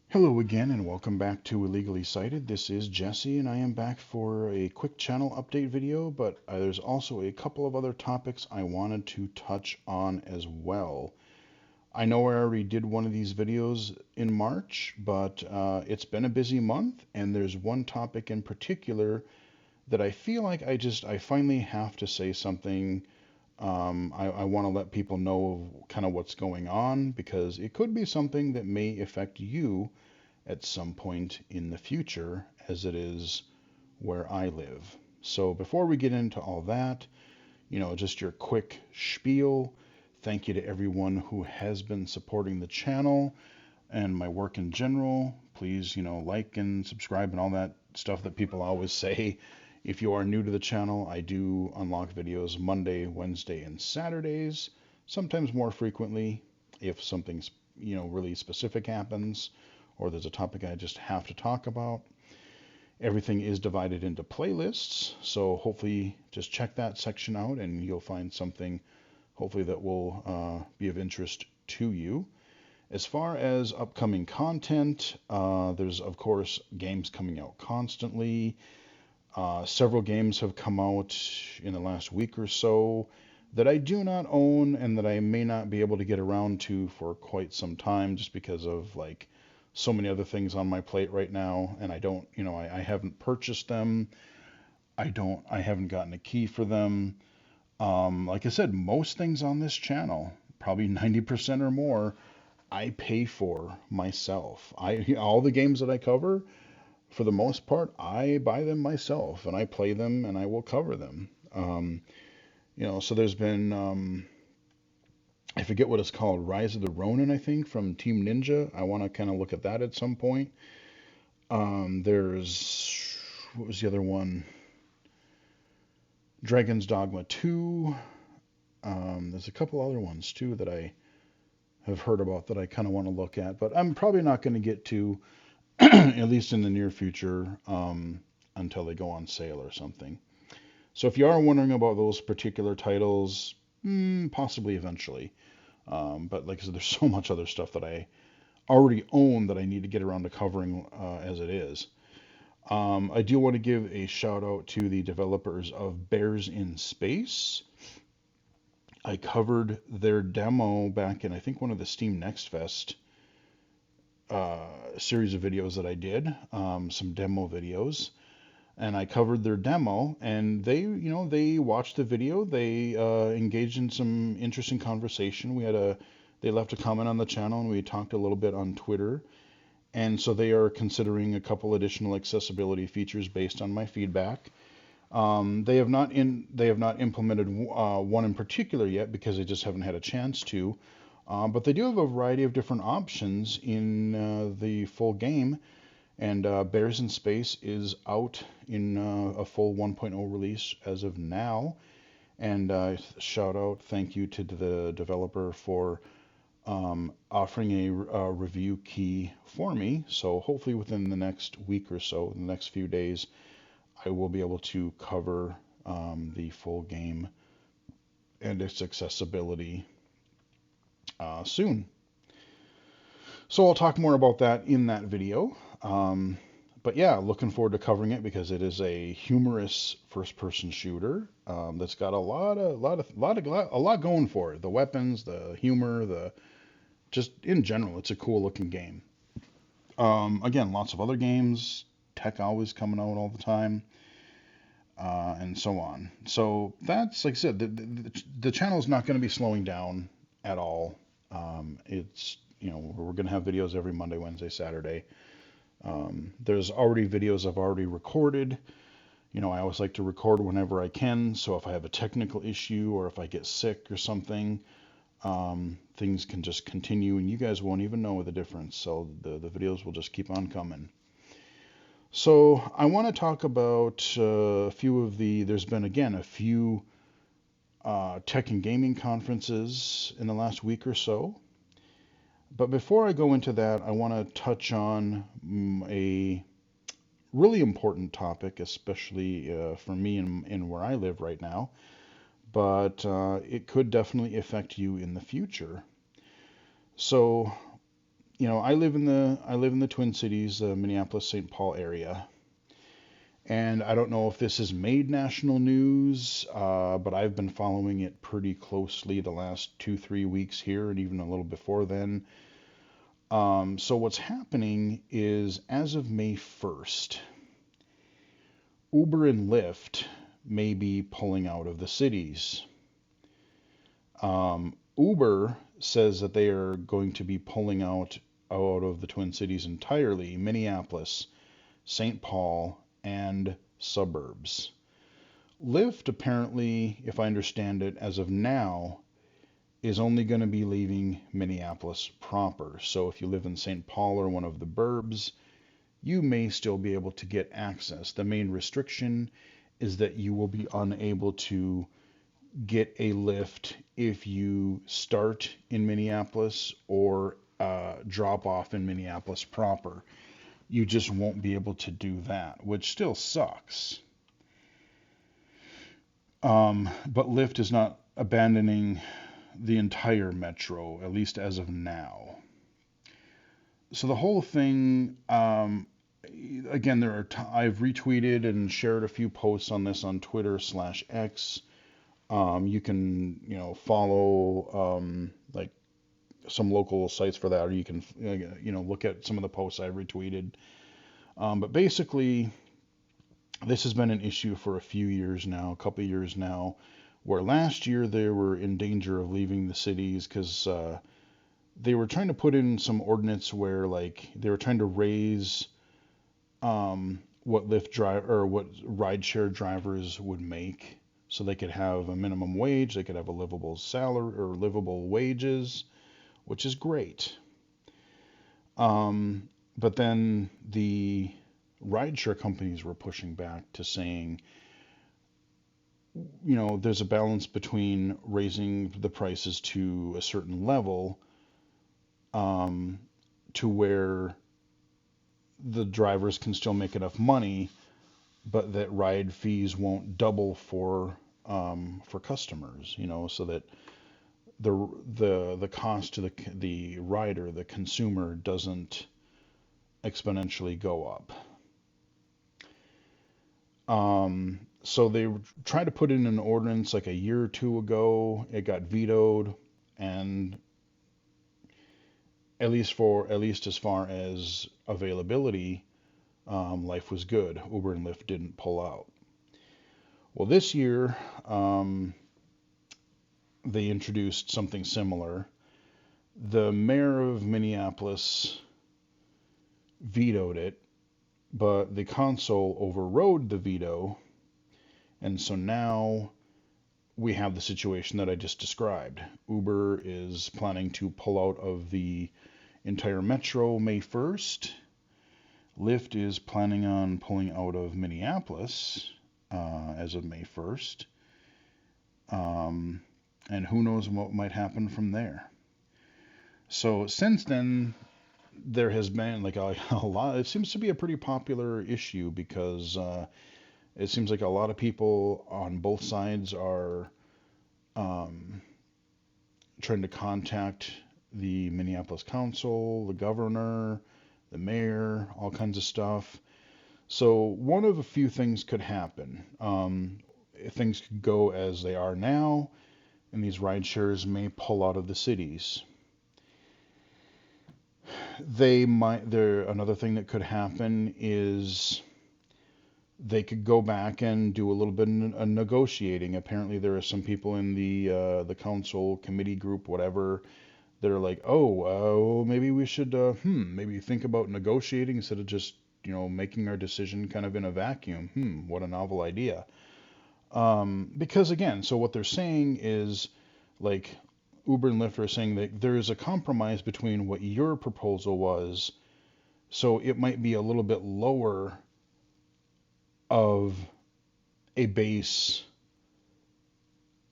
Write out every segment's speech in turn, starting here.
Hello again and welcome back to Illegally Cited. This is Jesse and I am back for a quick channel update video, but there's also a couple of other topics I wanted to touch on as well. I know I already did one of these videos in March, but it's been a busy month and there's one topic in particular that I feel like I finally have to say something. I want to let people know kind of what's going on because it could be something that may affect you at some point in the future, as it is where I live. So before we get into all that, just your quick spiel. Thank you to everyone who has been supporting the channel and my work in general. Please, like and subscribe and all that stuff that people always say. If you are new to the channel, I do unlock videos Monday, Wednesday, and Saturdays, sometimes more frequently if something's, really specific happens or there's a topic I just have to talk about. Everything is divided into playlists, so hopefully just check that section out and you'll find something hopefully that will be of interest to you. As far as upcoming content, there's of course games coming out constantly. Several games have come out in the last week or so that I do not own and that I may not be able to get around to for quite some time just because of like so many other things on my plate right now, and I don't, I haven't purchased them. I haven't gotten a key for them. Like I said, most things on this channel, probably 90% or more, I pay for myself. All the games that I cover, for the most part, I buy them myself and I play them and I will cover them. So there's been I forget what it's called, Rise of the Ronin, I think, from Team Ninja. I want to kind of look at that at some point. There's what was the other one? Dragon's Dogma 2. There's a couple other ones too that I have heard about that I kind of want to look at, but I'm probably not going to get to, at least in the near future, until they go on sale or something. So if you are wondering about those particular titles, possibly eventually. But like I said, there's so much other stuff that I already own that I need to get around to covering as it is. I do want to give a shout out to the developers of Bears in Space. I covered their demo back in, I think, one of the Steam Next Fest series of videos that I did, some demo videos. And I covered their demo, and they watched the video. They engaged in some interesting conversation. They left a comment on the channel, and we talked a little bit on Twitter. And so they are considering a couple additional accessibility features based on my feedback. They have not implemented one in particular yet because they just haven't had a chance to. But they do have a variety of different options in the full game. And Bears in Space is out in a full 1.0 release as of now. And shout out, thank you to the developer for offering a review key for me. So hopefully within the next week or so, in the next few days, I will be able to cover the full game and its accessibility soon. So I'll talk more about that in that video. But yeah, looking forward to covering it because it is a humorous first-person shooter that's got a lot going for it. The weapons, the humor, just in general, it's a cool-looking game. Again, lots of other games, tech always coming out all the time, and so on. So that's, like I said, the channel is not going to be slowing down at all. It's we're going to have videos every Monday, Wednesday, Saturday. There's already videos I've already recorded. I always like to record whenever I can. So if I have a technical issue or if I get sick or something, things can just continue and you guys won't even know the difference. So the videos will just keep on coming. So I want to talk about a few of there's been again a few tech and gaming conferences in the last week or so. But before I go into that, I want to touch on a really important topic, especially for me in where I live right now. But it could definitely affect you in the future. So I live in the Twin Cities, Minneapolis, St. Paul area, and I don't know if this has made national news, but I've been following it pretty closely the last 2, 3 weeks here, and even a little before then. So what's happening is, as of May 1st, Uber and Lyft may be pulling out of the cities. Uber says that they are going to be pulling out of the Twin Cities entirely, Minneapolis, St. Paul, and suburbs. Lyft, apparently, if I understand it, as of now, is only going to be leaving Minneapolis proper. So if you live in St. Paul or one of the burbs, you may still be able to get access. The main restriction is that you will be unable to get a Lyft if you start in Minneapolis or drop off in Minneapolis proper. You just won't be able to do that, which still sucks. But Lyft is not abandoning the entire metro, at least as of now. So the whole thing, again, I've retweeted and shared a few posts on this on Twitter/X. You can, follow like some local sites for that, or you can, look at some of the posts I retweeted. But basically, this has been an issue for a few years now, a couple of years now, where last year they were in danger of leaving the cities because they were trying to put in some ordinance where, like, they were trying to raise what what rideshare drivers would make, so they could have a minimum wage, they could have a livable salary or livable wages, which is great. But then the rideshare companies were pushing back to saying, there's a balance between raising the prices to a certain level, to where the drivers can still make enough money, but that ride fees won't double for customers, so that the cost to the rider, the consumer, doesn't exponentially go up. So they tried to put in an ordinance like a year or two ago. It got vetoed, and at least as far as availability, life was good. Uber and Lyft didn't pull out. Well, this year, they introduced something similar. The mayor of Minneapolis vetoed it, but the council overrode the veto, and so now we have the situation that I just described. Uber is planning to pull out of the entire metro May 1st. Lyft is planning on pulling out of Minneapolis as of May 1st. And who knows what might happen from there. So since then, there has been like a lot. It seems to be a pretty popular issue because it seems like a lot of people on both sides are trying to contact the Minneapolis Council, the governor, the mayor, all kinds of stuff. So one of a few things could happen. Things could go as they are now, and these rideshares may pull out of the cities. Another thing that could happen is they could go back and do a little bit of negotiating. Apparently, there are some people in the council committee group, whatever, that are like, maybe we should maybe think about negotiating instead of just making our decision kind of in a vacuum. What a novel idea. Because again, so what they're saying is, like, Uber and Lyft are saying that there is a compromise between what your proposal was, so it might be a little bit lower of a base,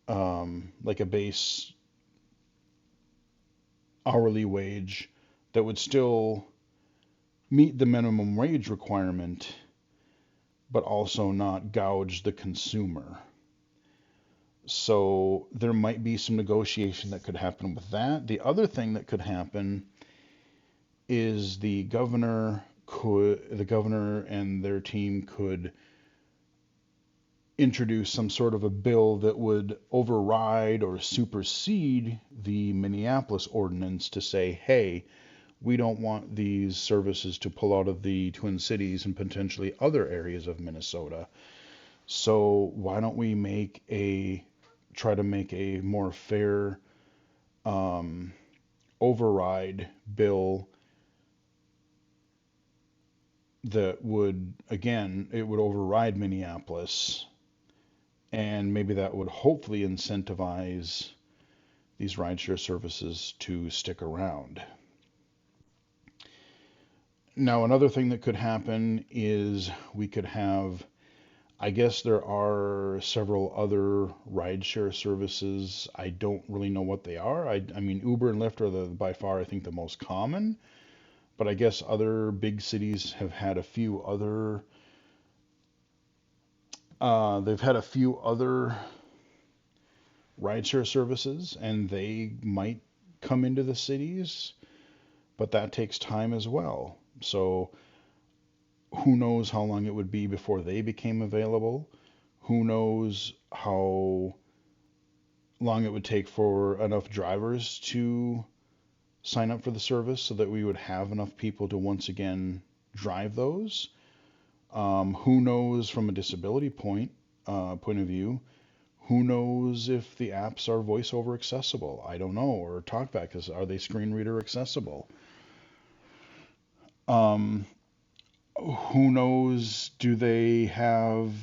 like a base hourly wage that would still meet the minimum wage requirement, but also not gouge the consumer. So there might be some negotiation that could happen with that. The other thing that could happen is the governor and their team could introduce some sort of a bill that would override or supersede the Minneapolis ordinance to say, hey, we don't want these services to pull out of the Twin Cities and potentially other areas of Minnesota. So why don't we try to make a more fair override bill that would, again, it would override Minneapolis, and maybe that would hopefully incentivize these rideshare services to stick around. Now, another thing that could happen is we could have, I guess there are several other rideshare services. I don't really know what they are. I mean, Uber and Lyft are by far, I think, the most common. But I guess other big cities have had a few other. They've had a few other rideshare services, and they might come into the cities, but that takes time as well. So who knows how long it would be before they became available? Who knows how long it would take for enough drivers to sign up for the service so that we would have enough people to once again drive those? Who knows from a disability point of view? Who knows if the apps are voiceover accessible? I don't know. Or talkback, are they screen reader accessible? Um, who knows? Do they have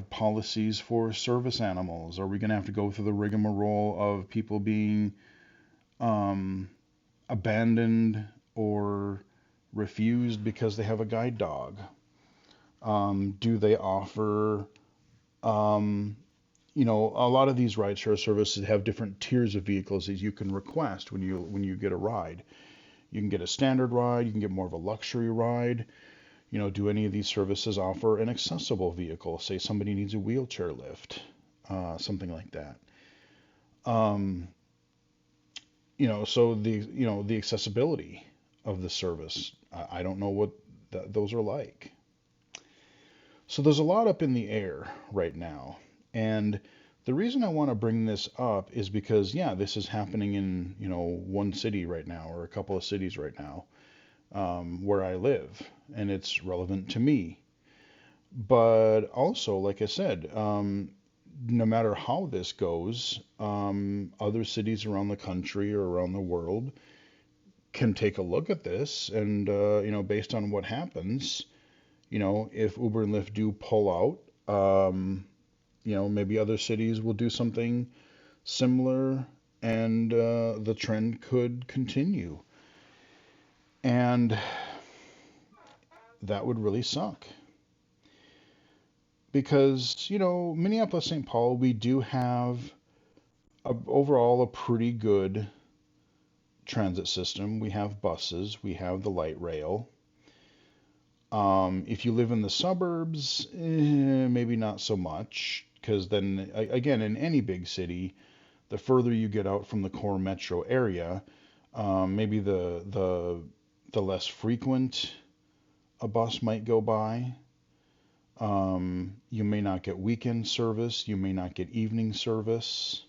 policies for service animals? Are we going to have to go through the rigmarole of people being um, abandoned or refused because they have a guide dog? Do they offer, um, a lot of these rideshare services have different tiers of vehicles that you can request when you get a ride. You can get a standard ride, you can get more of a luxury ride. Do any of these services offer an accessible vehicle? Say somebody needs a wheelchair lift, something like that. Um, so the accessibility of the service, I don't know what those are like. So there's a lot up in the air right now. And the reason I want to bring this up is because, yeah, this is happening in, one city right now or a couple of cities right now, where I live, and it's relevant to me. But also, like I said, no matter how this goes, other cities around the country or around the world can take a look at this and, based on what happens, if Uber and Lyft do pull out, maybe other cities will do something similar, and the trend could continue. And that would really suck. Because, Minneapolis, St. Paul, we do have overall a pretty good transit system. We have buses, we have the light rail. If you live in the suburbs, maybe not so much, because then again, in any big city, the further you get out from the core metro area, maybe the less frequent a bus might go by. You may not get weekend service, you may not get evening service.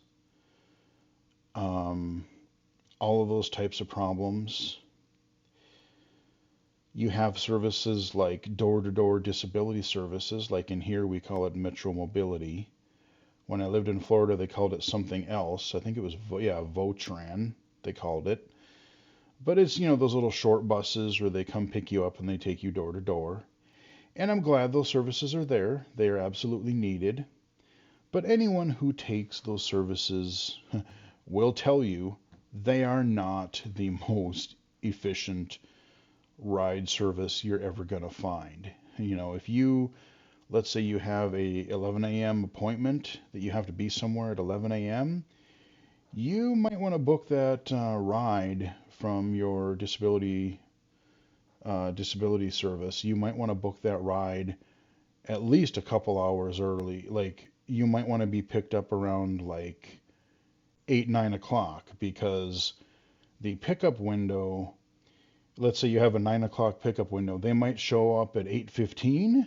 All of those types of problems. You have services like door-to-door disability services, like in here we call it Metro Mobility. When I lived in Florida, they called it something else. I think it was, Votran, they called it. But it's, those little short buses where they come pick you up and they take you door to door. And I'm glad those services are there. They are absolutely needed. But anyone who takes those services will tell you they are not the most efficient ride service you're ever going to find. If let's say you have a 11 a.m. appointment that you have to be somewhere at 11 a.m., you might want to book that ride from your disability service. You might want to book that ride at least a couple hours early. Like, you might want to be picked up around like 8, 9 o'clock, because the pickup window let's say you have a 9 o'clock pickup window. They might show up at 8:15.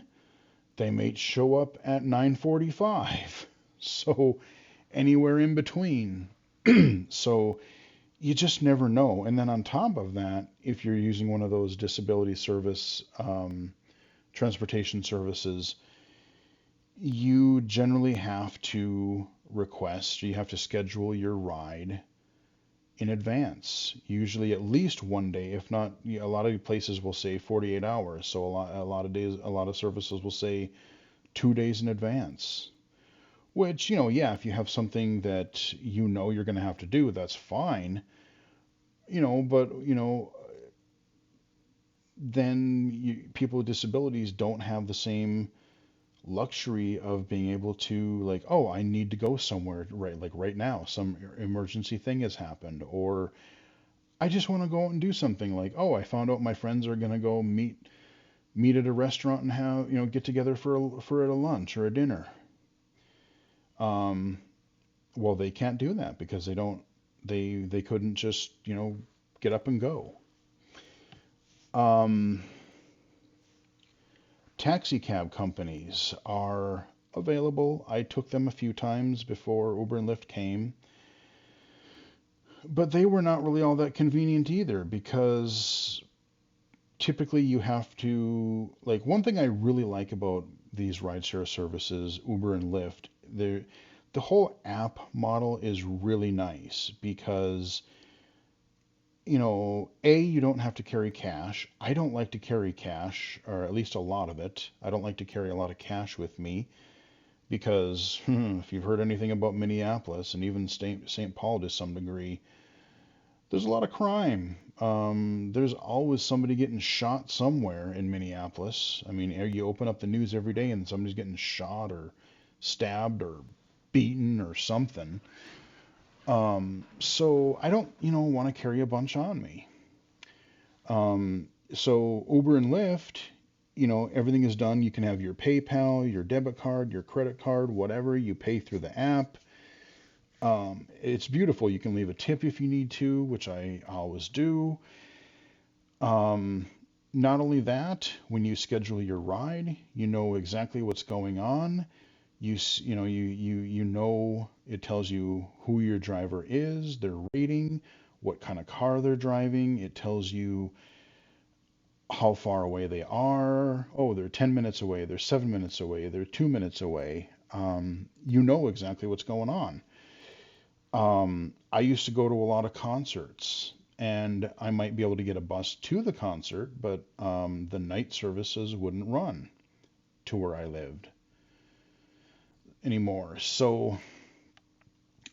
They might show up at 9:45. So anywhere in between. So you just never know. And then on top of that, if you're using one of those disability service transportation services, you generally have to you have to schedule your ride in advance, usually at least one day, if not, a lot of places will say 48 hours. So a lot of days, a lot of services will say 2 days in advance. Which, yeah, if you have something that you're going to have to do, that's fine. But then people with disabilities don't have the same luxury of being able to, like, oh, I need to go somewhere right now, some emergency thing has happened, or I just want to go out and do something, like, oh, I found out my friends are going to go meet at a restaurant and have, get together for a lunch or a dinner. Well, they can't do that because they couldn't just, get up and go. Taxi cab companies are available. I took them a few times before Uber and Lyft came, but they were not really all that convenient either, because typically you have to, like, one thing I really like about these rideshare services, Uber and Lyft, the whole app model is really nice because, you don't have to carry cash. I don't like to carry cash, or at least a lot of it. I don't like to carry a lot of cash with me because if you've heard anything about Minneapolis and even St. Paul to some degree, there's a lot of crime. There's always somebody getting shot somewhere in Minneapolis. I mean, you open up the news every day and somebody's getting shot or stabbed or beaten or something. So I don't, want to carry a bunch on me. So Uber and Lyft, everything is done. You can have your PayPal, your debit card, your credit card, whatever. You pay through the app. It's beautiful. You can leave a tip if you need to, which I always do. Not only that, when you schedule your ride, you know exactly what's going on. It tells you who your driver is, their rating, what kind of car they're driving. It tells you how far away they are. Oh, they're 10 minutes away, they're 7 minutes away, they're 2 minutes away. You know exactly what's going on. I used to go to a lot of concerts, and I might be able to get a bus to the concert, but the night services wouldn't run to where I lived anymore. So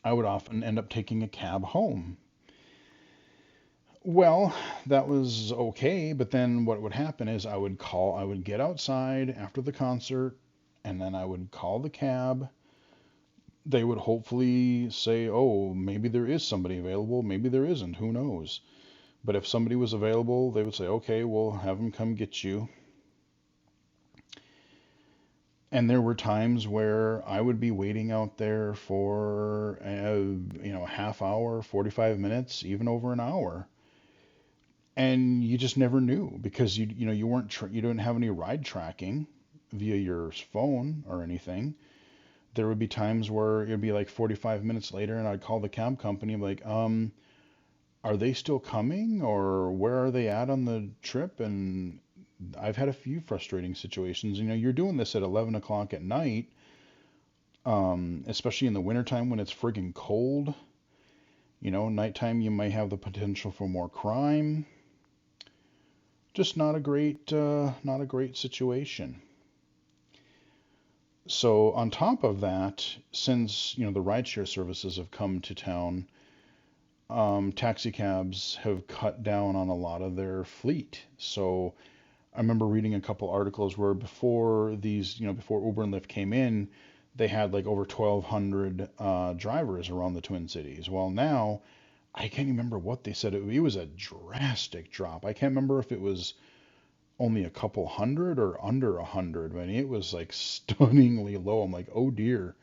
I would often end up taking a cab home. Well, that was okay, but then what would happen is I would get outside after the concert, and then I would call the cab. They would hopefully say, oh, maybe there is somebody available, maybe there isn't, who knows. But if somebody was available, they would say, okay, we'll have them come get you. And there were times where I would be waiting out there for a half hour, 45 minutes, even over an hour. And you just never knew because you didn't have any ride tracking via your phone or anything. There would be times where it'd be like 45 minutes later and I'd call the cab company and be like, are they still coming, or where are they at on the trip? And I've had a few frustrating situations. You're doing this at 11 o'clock at night, especially in the wintertime when it's friggin' cold. Nighttime you might have the potential for more crime. Just not a great situation. So on top of that, since the rideshare services have come to town, taxi cabs have cut down on a lot of their fleet. So I remember reading a couple articles where before Uber and Lyft came in, they had like over 1,200 drivers around the Twin Cities. Well, now I can't remember what they said. It was a drastic drop. I can't remember if it was only a couple hundred or under 100. I mean, it was like stunningly low. I'm like, oh dear.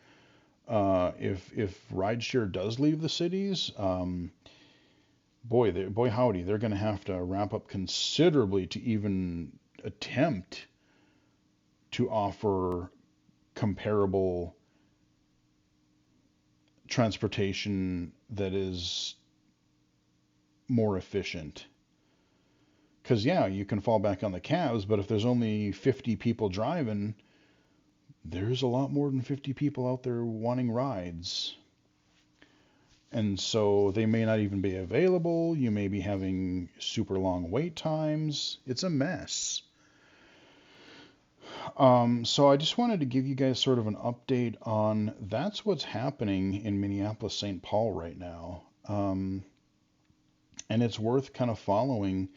If rideshare does leave the cities, boy howdy, they're going to have to ramp up considerably to even attempt to offer comparable transportation that is more efficient. Because, yeah, you can fall back on the cabs, but if there's only 50 people driving, there's a lot more than 50 people out there wanting rides. And so they may not even be available. You may be having super long wait times. It's a mess. So I just wanted to give you guys sort of an update on that's what's happening in Minneapolis, St. Paul right now. And it's worth kind of following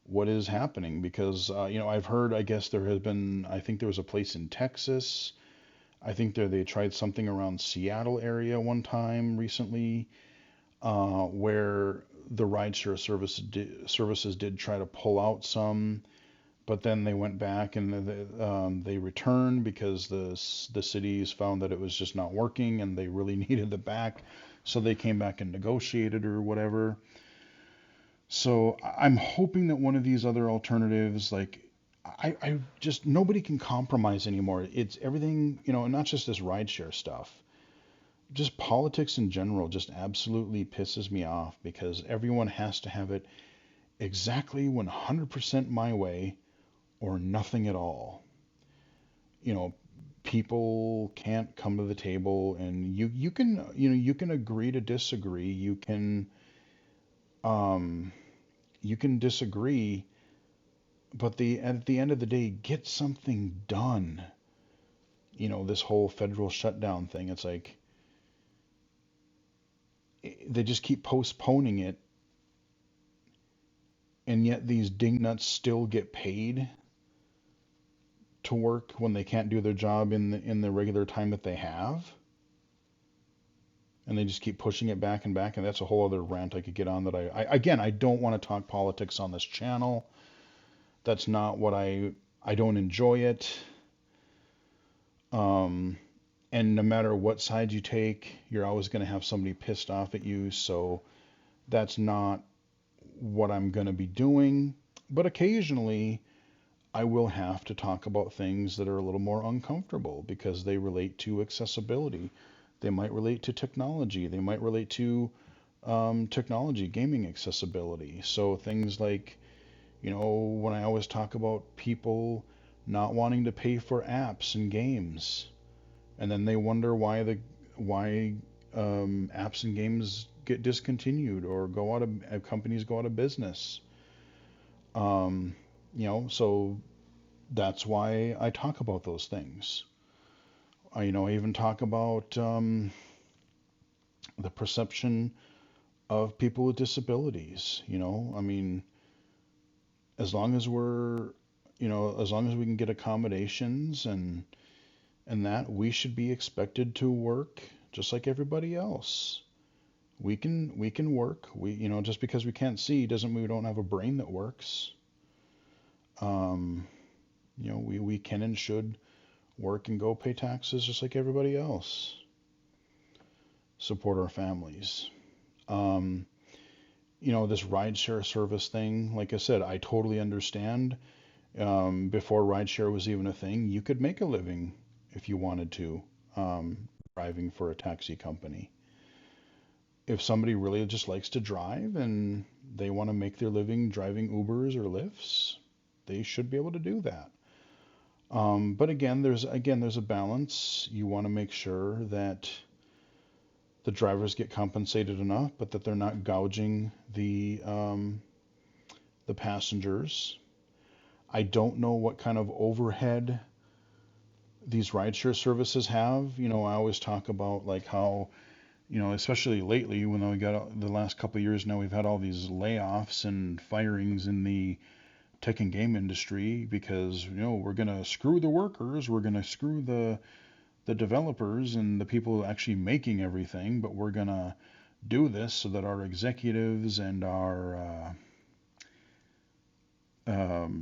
what is happening because, I've heard, I guess there has been, I think there was a place in Texas. I think they tried something around Seattle area one time recently, where the rideshare services did try to pull out some, but then they went back and they returned because the cities found that it was just not working and they really needed the back, so they came back and negotiated or whatever. So I'm hoping that one of these other alternatives, like I just nobody can compromise anymore. It's everything, and not just this rideshare stuff. Just politics in general just absolutely pisses me off because everyone has to have it exactly 100% my way or nothing at all. You know, people can't come to the table and you can, you can agree to disagree. Um you can disagree, but at the end of the day, get something done. This whole federal shutdown thing, it's like they just keep postponing it, and yet these dingnuts still get paid to work when they can't do their job in the regular time that they have. And they just keep pushing it back and back, and that's a whole other rant I could get on that again, I don't want to talk politics on this channel. That's not what I don't enjoy it. And no matter what side you take, you're always going to have somebody pissed off at you. So that's not what I'm going to be doing. But occasionally, I will have to talk about things that are a little more uncomfortable because they relate to accessibility. They might relate to technology. They might relate to technology, gaming accessibility. So things like, when I always talk about people not wanting to pay for apps and games, and then they wonder why apps and games get discontinued or go out of companies go out of business. Um, so that's why I talk about those things. I even talk about the perception of people with disabilities. I mean, as long as as long as we can get accommodations and that, we should be expected to work just like everybody else. We can work. Just because we can't see doesn't mean we don't have a brain that works. Um, we can and should work and go pay taxes just like everybody else. Support our families. Um, this rideshare service thing, like I said, I totally understand. Before rideshare was even a thing, you could make a living if you wanted to, um, driving for a taxi company. If somebody really just likes to drive and they want to make their living driving Ubers or Lyfts, they should be able to do that. But there's a balance. You want to make sure that the drivers get compensated enough, but that they're not gouging the passengers. I don't know what kind of overhead these rideshare services have. I always talk about like how, especially lately when we got the last couple of years now, we've had all these layoffs and firings in the tech and game industry because, we're going to screw the workers, we're going to screw the developers and the people actually making everything, but we're going to do this so that our executives and our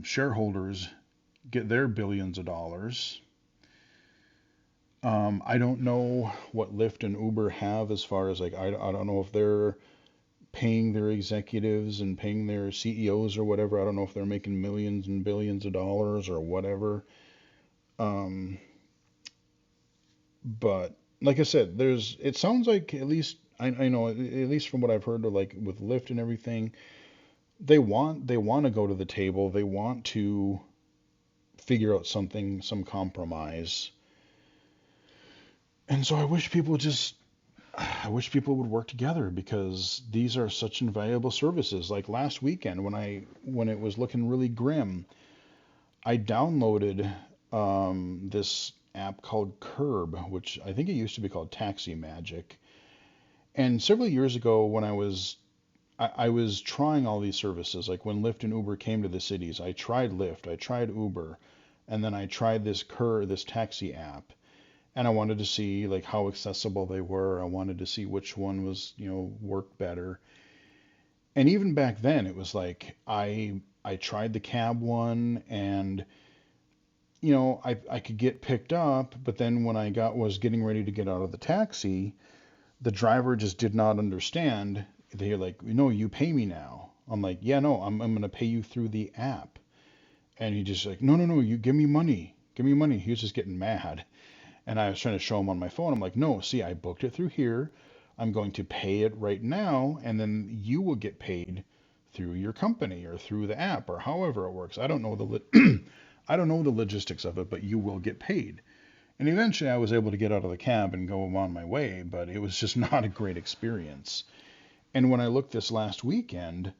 shareholders get their billions of dollars. I don't know what Lyft and Uber have as far as like I don't know if they're paying their executives and paying their CEOs or whatever. I don't know if they're making millions and billions of dollars or whatever. Um, but like I said, it sounds like, at least I know, at least from what I've heard, like with Lyft and everything, they want to go to the table. They want to figure out something, some compromise. And so I wish people would work together, because these are such invaluable services. Like last weekend, when it was looking really grim, I downloaded this app called Curb, which I think it used to be called Taxi Magic. And several years ago, when I was trying all these services, like when Lyft and Uber came to the cities, I tried Lyft, I tried Uber, and then I tried this taxi app, and I wanted to see like how accessible they were. I wanted to see which one was, worked better. And even back then, it was like I tried the cab one, and I could get picked up, but then when I was getting ready to get out of the taxi, the driver just did not understand. They're like, no, you pay me now. I'm like, yeah, no, I'm gonna pay you through the app. And he just like, no, no, no, you give me money, give me money. He was just getting mad. And I was trying to show him on my phone. I'm like, no, see, I booked it through here. I'm going to pay it right now, and then you will get paid through your company or through the app or however it works. I don't know I don't know the logistics of it, but you will get paid. And eventually I was able to get out of the cab and go on my way, but it was just not a great experience. And when I looked this last weekend,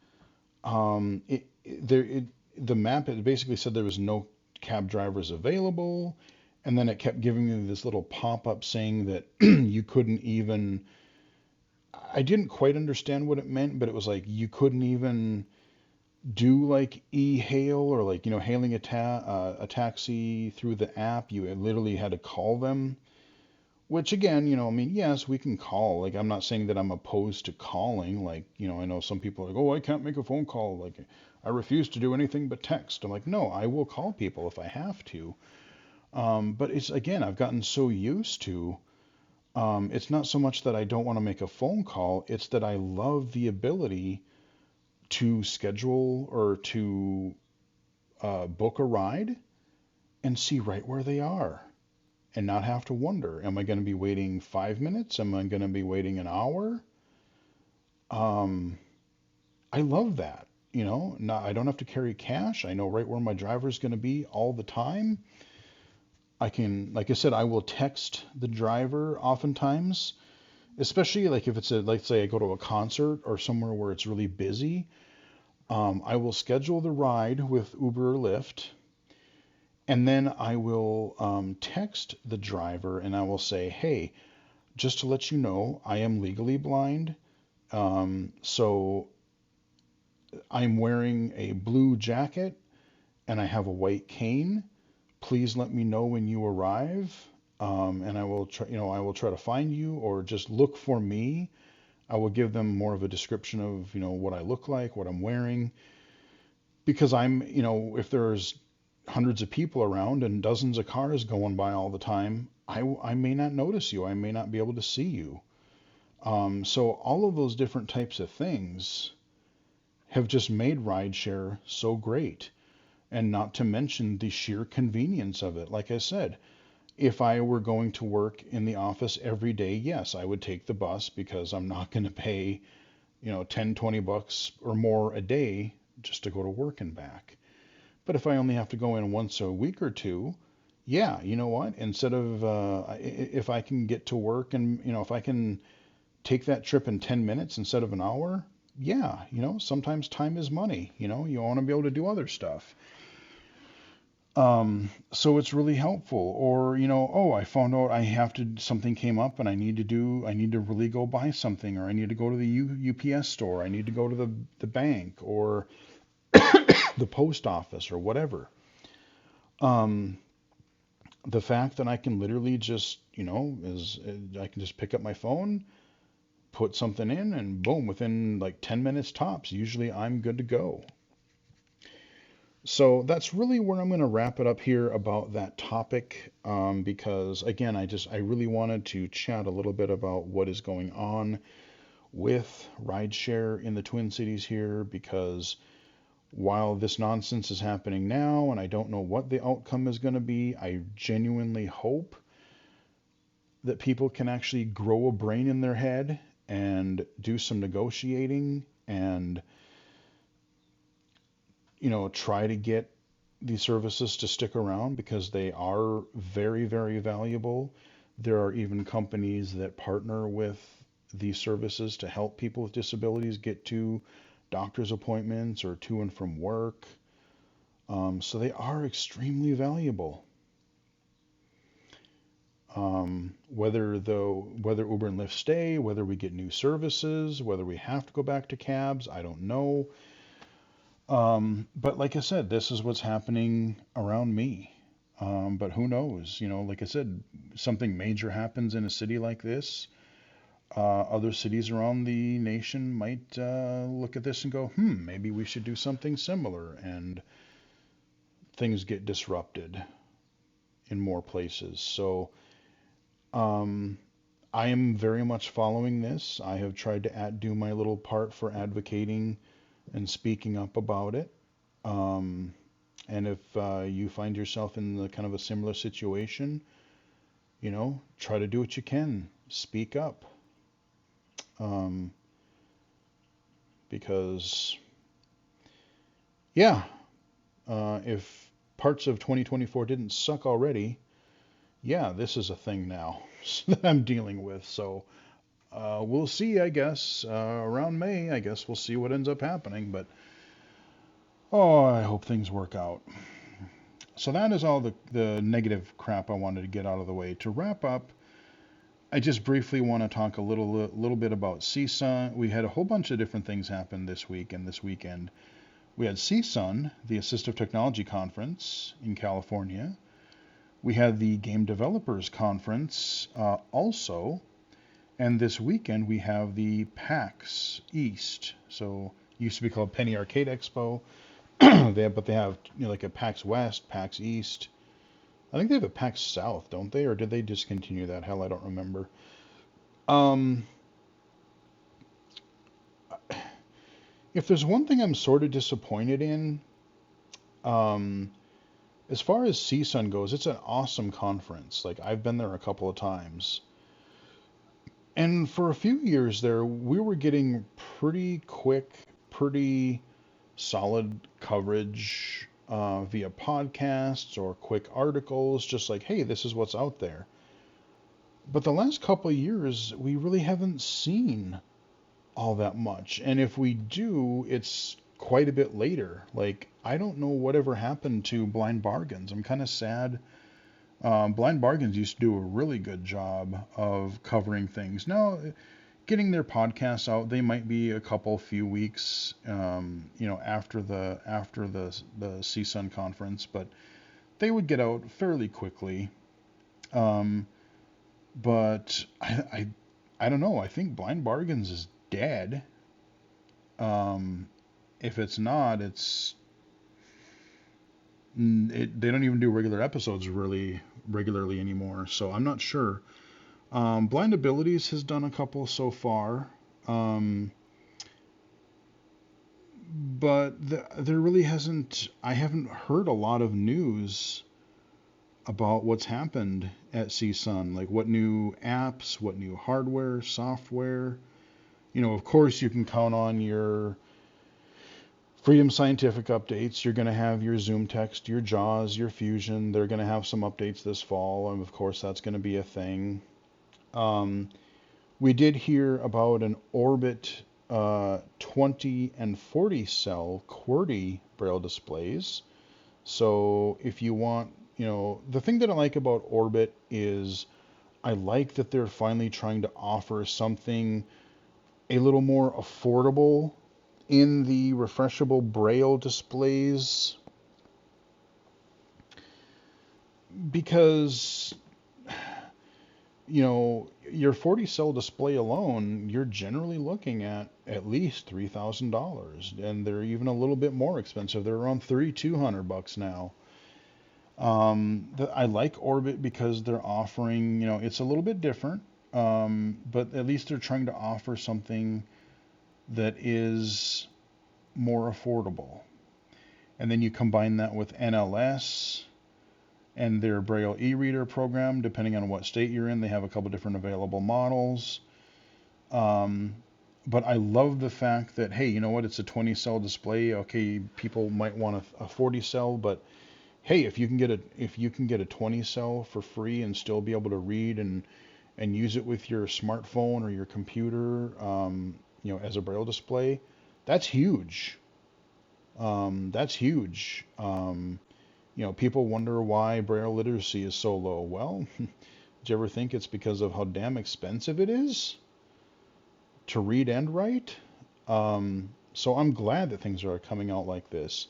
the map, it basically said there was no cab drivers available, and then it kept giving me this little pop-up saying that you couldn't even. I didn't quite understand what it meant, but it was like you couldn't even do like e-hail, or like hailing a taxi through the app. You literally had to call them. Which again, I mean, yes, we can call. Like, I'm not saying that I'm opposed to calling. Like, I know some people are like, oh, I can't make a phone call. Like, I refuse to do anything but text. I'm like, no, I will call people if I have to. But it's, again, I've gotten so used to. It's not so much that I don't want to make a phone call. It's that I love the ability to schedule or to book a ride and see right where they are, and not have to wonder, am I going to be waiting 5 minutes? Am I going to be waiting an hour? Um, I love that. I don't have to carry cash. I know right where my driver's going to be all the time. I can, like I said, I will text the driver oftentimes, especially like if let's say I go to a concert or somewhere where it's really busy. I will schedule the ride with Uber or Lyft, and then I will text the driver and I will say, hey, just to let you know, I am legally blind. So I'm wearing a blue jacket and I have a white cane. Please let me know when you arrive. And I will try to find you, or just look for me. I will give them more of a description of, what I look like, what I'm wearing, because if there's hundreds of people around and dozens of cars going by all the time, I may not notice you. I may not be able to see you. So all of those different types of things have just made rideshare so great. And not to mention the sheer convenience of it. Like I said, if I were going to work in the office every day, yes, I would take the bus, because I'm not going to pay, 10, 20 bucks or more a day just to go to work and back. But if I only have to go in once a week or two, yeah, you know what? Instead of, if I can get to work and, if I can take that trip in 10 minutes instead of an hour, yeah, sometimes time is money. You want to be able to do other stuff. So it's really helpful. Or, oh, I found out something came up and I need to really go buy something, or I need to go to the UPS store, I need to go to the bank, or the post office, or whatever. Um, the fact that I can literally just, I can just pick up my phone, put something in, and boom, within like 10 minutes tops, usually I'm good to go. So that's really where I'm going to wrap it up here about that topic, because again, I really wanted to chat a little bit about what is going on with rideshare in the Twin Cities here, because while this nonsense is happening now and I don't know what the outcome is going to be, I genuinely hope that people can actually grow a brain in their head and do some negotiating and, try to get these services to stick around, because they are very, very valuable. There are even companies that partner with these services to help people with disabilities get to doctor's appointments or to and from work. So they are extremely valuable. Whether Uber and Lyft stay, whether we get new services, whether we have to go back to cabs, I don't know. But like I said, this is what's happening around me. But who knows? Like I said, something major happens in a city like this. Other cities around the nation might look at this and go, maybe we should do something similar, and things get disrupted in more places. So I am very much following this. I have tried to do my little part for advocating and speaking up about it. And if you find yourself in the kind of a similar situation, try to do what you can. Speak up. Because, yeah, if parts of 2024 didn't suck already, yeah, this is a thing now that I'm dealing with. So we'll see, I guess. Around May, I guess we'll see what ends up happening. But, I hope things work out. So that is all the negative crap I wanted to get out of the way. To wrap up, I just briefly want to talk a little bit about CSUN. We had a whole bunch of different things happen this week and this weekend. We had CSUN, the Assistive Technology Conference in California. We had the Game Developers Conference also. And this weekend we have the PAX East. So it used to be called Penny Arcade Expo. But they have like a PAX West, PAX East. I think they have a PAX South, don't they? Or did they discontinue that? Hell, I don't remember. If there's one thing I'm sort of disappointed in, as far as CSUN goes, it's an awesome conference. Like, I've been there a couple of times. And for a few years there, we were getting pretty quick, pretty solid coverage via podcasts or quick articles, just like, hey, this is what's out there. But the last couple of years, we really haven't seen all that much. And if we do, it's quite a bit later. Like, I don't know whatever happened to Blind Bargains. I'm kind of sad. Blind Bargains used to do a really good job of covering things. Now, getting their podcasts out, they might be a few weeks, after the CSUN conference, but they would get out fairly quickly. But I don't know. I think Blind Bargains is dead. If it's not, they don't even do regular episodes really regularly anymore, so I'm not sure. Blind Abilities has done a couple so far, but there really hasn't. I haven't heard a lot of news about what's happened at CSUN, like what new apps, what new hardware, software. Of course, you can count on your Freedom Scientific updates. You're going to have your Zoom Text, your JAWS, your Fusion. They're going to have some updates this fall, and of course, that's going to be a thing. We did hear about an Orbit 20 and 40 cell QWERTY Braille displays. So if you want, the thing that I like about Orbit is I like that they're finally trying to offer something a little more affordable in the refreshable Braille displays, because your 40 cell display alone, you're generally looking at least $3,000, and they're even a little bit more expensive. They're around $3,200 now. I like Orbit because they're offering, it's a little bit different. but at least they're trying to offer something that is more affordable. And then you combine that with NLS and their Braille e-reader program. Depending on what state you're in, they have a couple different available models. But I love the fact that, hey, you know what? It's a 20 cell display. Okay, people might want a 40 cell, but hey, if you can get a 20 cell for free and still be able to read and use it with your smartphone or your computer, as a Braille display, that's huge. That's huge. People wonder why Braille literacy is so low. Well, did you ever think it's because of how damn expensive it is to read and write? So I'm glad that things are coming out like this.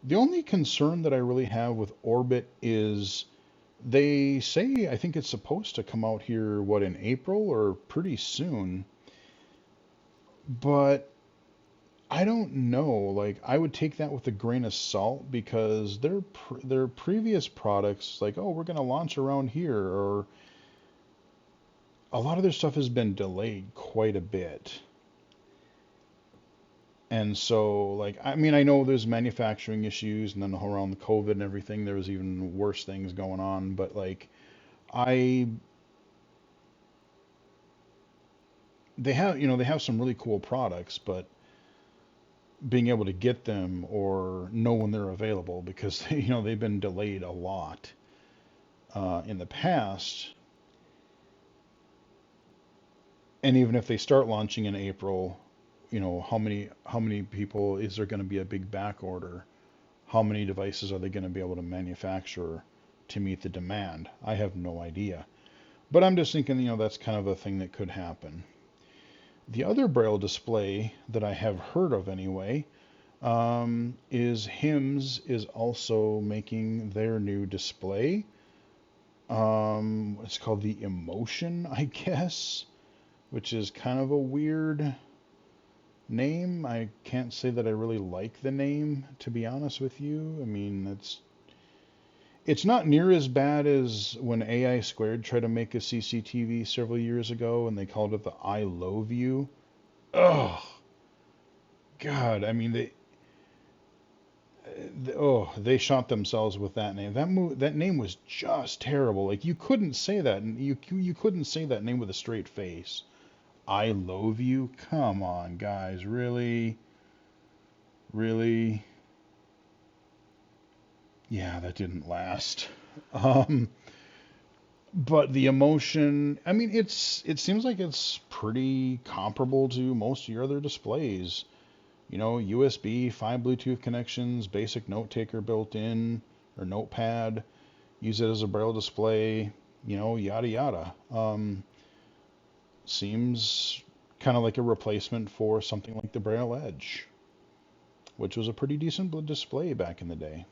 The only concern that I really have with Orbit is they say, I think it's supposed to come out here, in April or pretty soon. But I don't know. Like, I would take that with a grain of salt because their previous products, like, oh, we're going to launch around here, or a lot of their stuff has been delayed quite a bit. And so, like, I mean, I know there's manufacturing issues, and then around the COVID and everything, there was even worse things going on. But like, I they have some really cool products, but being able to get them or know when they're available because they've been delayed a lot in the past. And even if they start launching in April, how many people is there going to be a big back order? How many devices are they going to be able to manufacture to meet the demand? I have no idea. But I'm just thinking, that's kind of a thing that could happen. The other Braille display that I have heard of anyway is HIMS is also making their new display. It's called the Emotion, I guess, which is kind of a weird name. I can't say that I really like the name, to be honest with you. I mean, it's not near as bad as when AI Squared tried to make a CCTV several years ago, and they called it the I Love You. Oh, God! I mean, they shot themselves with that name. That name was just terrible. Like, you couldn't say that, and you couldn't say that name with a straight face. I Love You. Come on, guys, really, really. Yeah, that didn't last. Um, but the Emotion, I mean, it seems like it's pretty comparable to most of your other displays. USB, 5 Bluetooth connections, basic note taker built in, or notepad, use it as a Braille display, yada yada. Seems kind of like a replacement for something like the Braille Edge, which was a pretty decent display back in the day.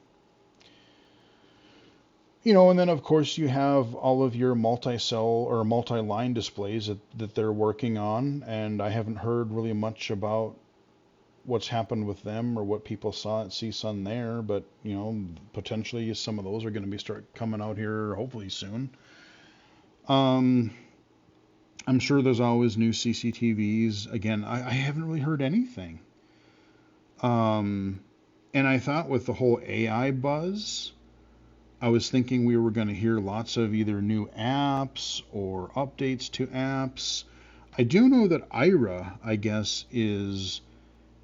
And then of course you have all of your multi-cell or multi-line displays that they're working on, and I haven't heard really much about what's happened with them or what people saw at CSUN there, but potentially some of those are going to start coming out here hopefully soon. I'm sure there's always new CCTVs. Again, I haven't really heard anything. And I thought with the whole AI buzz, I was thinking we were going to hear lots of either new apps or updates to apps. I do know that Ira, I guess, is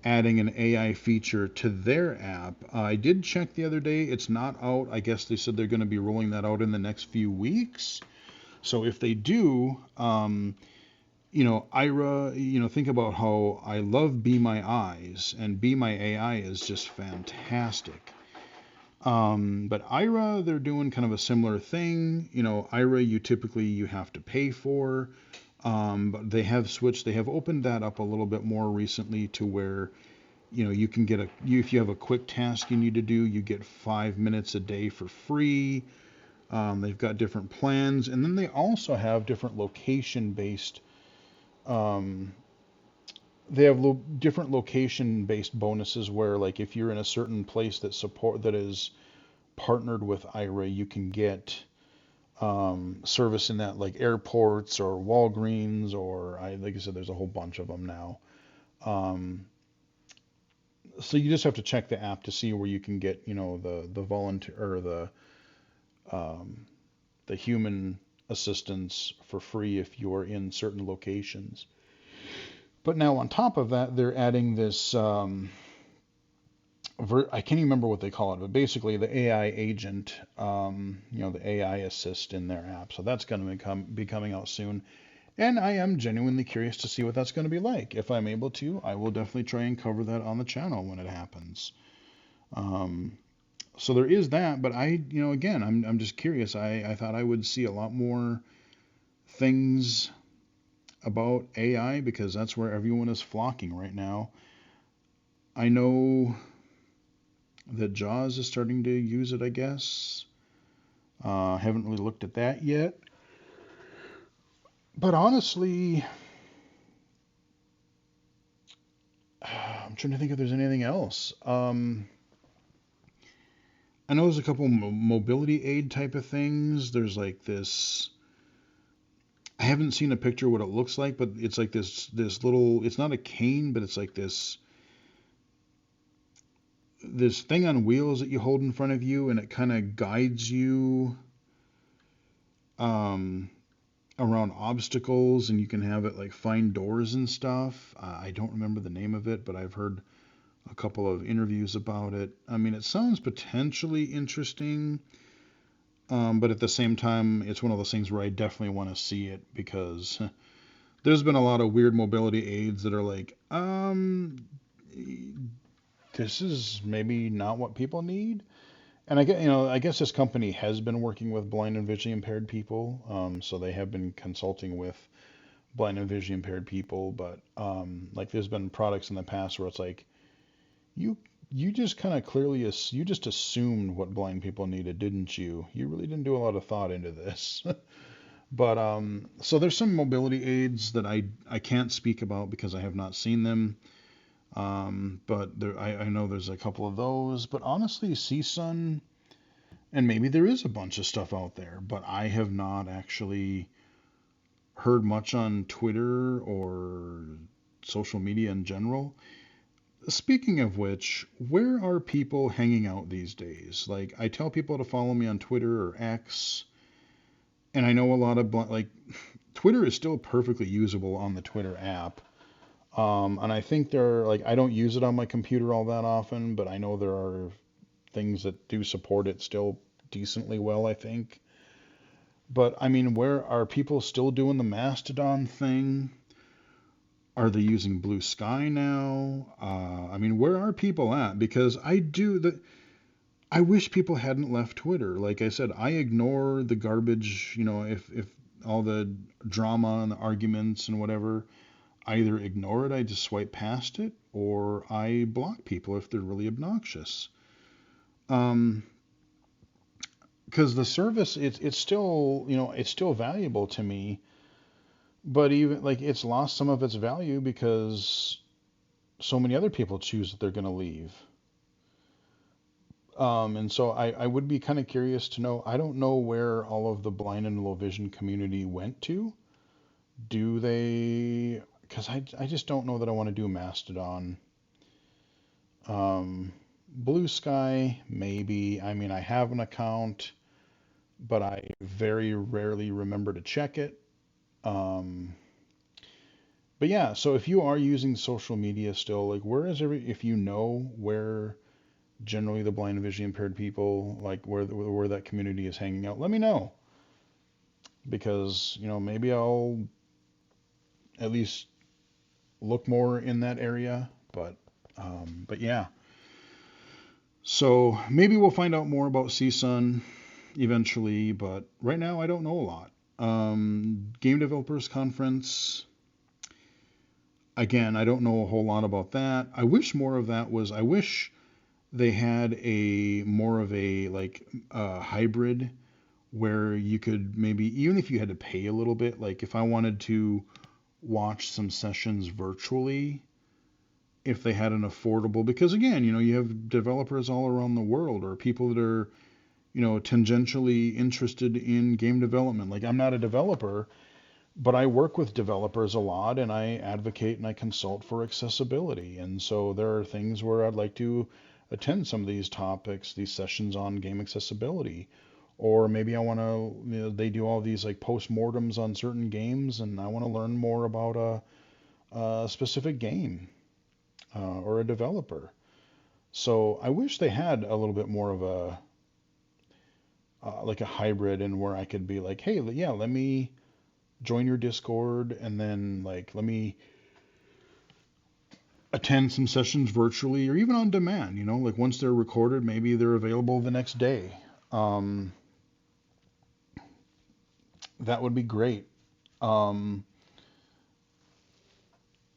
adding an AI feature to their app. I did check the other day. It's not out. I guess they said they're going to be rolling that out in the next few weeks. So if they do, Ira, think about how I love Be My Eyes, and Be My AI is just fantastic. But Ira, they're doing kind of a similar thing. Ira, you have to pay for. But they have switched. They have opened that up a little bit more recently to where, you can get if you have a quick task you need to do, you get 5 minutes a day for free. They've got different plans, and then they also have different location-based. They have different location-based bonuses where, like, if you're in a certain place that is partnered with Ira, you can get service in that, like airports or Walgreens, or like I said, there's a whole bunch of them now. Um, so you just have to check the app to see where you can get, the volunteer or um, the human assistance for free if you're in certain locations. But now on top of that, they're adding this. I can't even remember what they call it, but basically the AI agent, the AI assist in their app. So that's going to be coming out soon. And I am genuinely curious to see what that's going to be like. If I'm able to, I will definitely try and cover that on the channel when it happens. Um, so there is that, but again, I'm just curious. I thought I would see a lot more things about AI because that's where everyone is flocking right now. I know that Jaws is starting to use it, I guess. Haven't really looked at that yet. But honestly, I'm trying to think if there's anything else. I know there's a couple mobility aid type of things. There's like this. I haven't seen a picture of what it looks like, but it's like this little. It's not a cane, but it's like this thing on wheels that you hold in front of you, and it kind of guides you um, around obstacles, and you can have it like find doors and stuff. I don't remember the name of it, but I've heard a couple of interviews about it. I mean, it sounds potentially interesting, but at the same time, it's one of those things where I definitely want to see it because there's been a lot of weird mobility aids that are like, this is maybe not what people need. And I guess this company has been working with blind and visually impaired people, so they have been consulting with blind and visually impaired people. But like, there's been products in the past where it's like, you you just kind of clearly you just assumed what blind people needed, didn't you? You really didn't do a lot of thought into this. But so there's some mobility aids that I can't speak about because I have not seen them. But I know there's a couple of those. But honestly, CSUN, and maybe there is a bunch of stuff out there, but I have not actually heard much on Twitter or social media in general. Speaking of which, where are people hanging out these days? Like, I tell people to follow me on Twitter or X, and I know a lot of like Twitter is still perfectly usable on the Twitter app. And I think I don't use it on my computer all that often, but I know there are things that do support it still decently well, I think. But I mean, where are people still doing the Mastodon thing? Are they using Blue Sky now? I mean, where are people at? Because I wish people hadn't left Twitter. Like I said, I ignore the garbage. If all the drama and the arguments and whatever, I either ignore it, I just swipe past it, or I block people if they're really obnoxious. Because the service, it's still, it's still valuable to me, but even like it's lost some of its value because so many other people choose that they're going to leave. And so I would be kind of curious to know. I don't know where all of the blind and low vision community went to. Do they? Because I just don't know that I want to do Mastodon. Blue Sky, maybe. I mean, I have an account, but I very rarely remember to check it. Um, but yeah, so if you are using social media still, like, if you know where generally the blind and visually impaired people, like where that community is hanging out, let me know because maybe I'll at least look more in that area. But yeah, so maybe we'll find out more about CSUN eventually, but right now I don't know a lot. Game Developers Conference. Again, I don't know a whole lot about that. I wish more of that was. I wish they had a more of a like hybrid where you could maybe, even if you had to pay a little bit, like if I wanted to watch some sessions virtually, if they had an affordable, because again, you have developers all around the world or people that are tangentially interested in game development. Like I'm not a developer, but I work with developers a lot and I advocate and I consult for accessibility. And so there are things where I'd like to attend some of these topics, these sessions on game accessibility. Or maybe I want to, they do all these like postmortems on certain games and I want to learn more about a specific game or a developer. So I wish they had a little bit more of a, like a hybrid and where I could be like, hey, yeah, let me join your Discord and then like let me attend some sessions virtually or even on demand. Like once they're recorded, maybe they're available the next day. Um, that would be great. Um,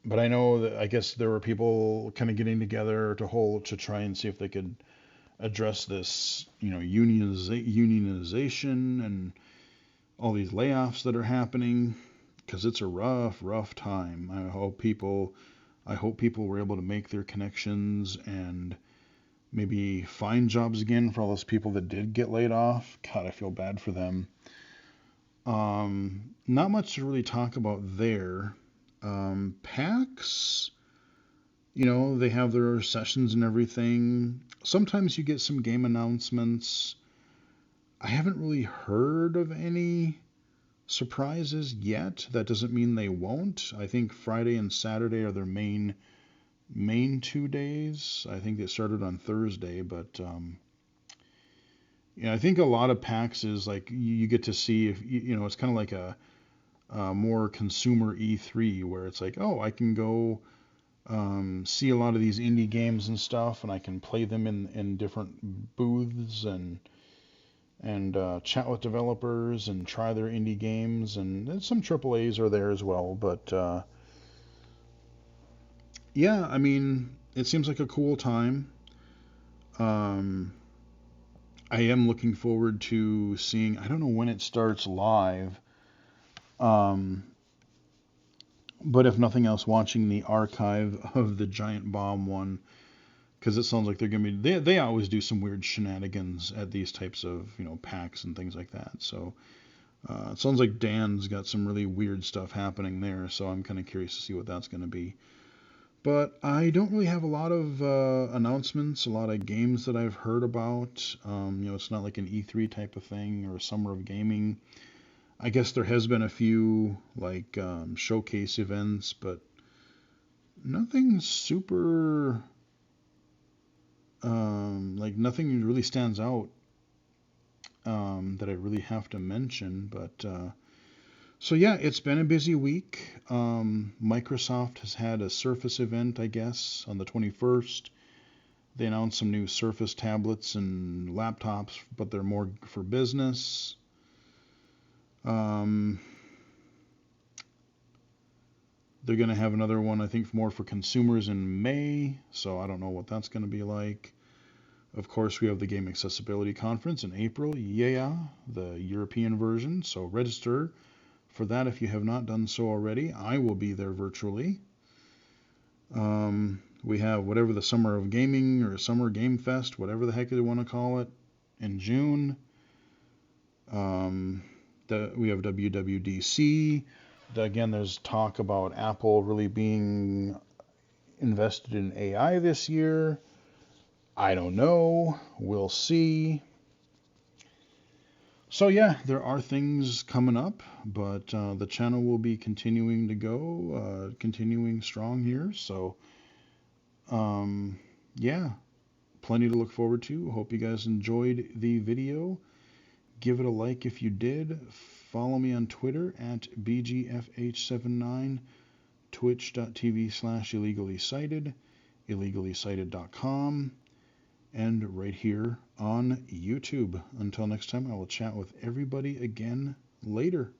but I know that I guess there were people kind of getting together to try and see if they could address this, unionization and all these layoffs that are happening because it's a rough time. I hope people were able to make their connections and maybe find jobs again for all those people that did get laid off. God, I feel bad for them. Not much to really talk about there. PAX, they have their sessions and everything. Sometimes you get some game announcements. I haven't really heard of any surprises yet. That doesn't mean they won't. I think Friday and Saturday are their main 2 days. I think they started on Thursday, but I think a lot of PAX is like you get to see if it's kind of like a more consumer E3 where it's like, oh, I can go see a lot of these indie games and stuff, and I can play them in different booths and chat with developers and try their indie games, and some AAAs are there as well. But yeah, I mean, it seems like a cool time. Um, I am looking forward to seeing. I don't know when it starts live, um, but if nothing else, watching the archive of the Giant Bomb one because it sounds like they're gonna be. They always do some weird shenanigans at these types of packs and things like that. So it sounds like Dan's got some really weird stuff happening there. So I'm kind of curious to see what that's gonna be. But I don't really have a lot of announcements, a lot of games that I've heard about. It's not like an E3 type of thing or a Summer of Gaming. I guess there has been a few like showcase events, but nothing super. Like nothing really stands out that I really have to mention. But so yeah, it's been a busy week. Microsoft has had a Surface event, I guess, on the 21st. They announced some new Surface tablets and laptops, but they're more for business. They're going to have another one, I think, more for consumers in May, so I don't know what that's going to be like. Of course, we have the Game Accessibility Conference in April, yeah, the European version, so register for that if you have not done so already. I will be there virtually. We have whatever the Summer of Gaming or Summer Game Fest, whatever the heck you want to call it, in June. We have WWDC. Again, there's talk about Apple really being invested in AI this year. I don't know. We'll see. So yeah, there are things coming up, but the channel will be continuing to go, continuing strong here. So yeah, plenty to look forward to. Hope you guys enjoyed the video. Give it a like if you did. Follow me on Twitter at BGFH79, twitch.tv/illegally-cited, illegally-cited.com, and right here on YouTube. Until next time, I will chat with everybody again later.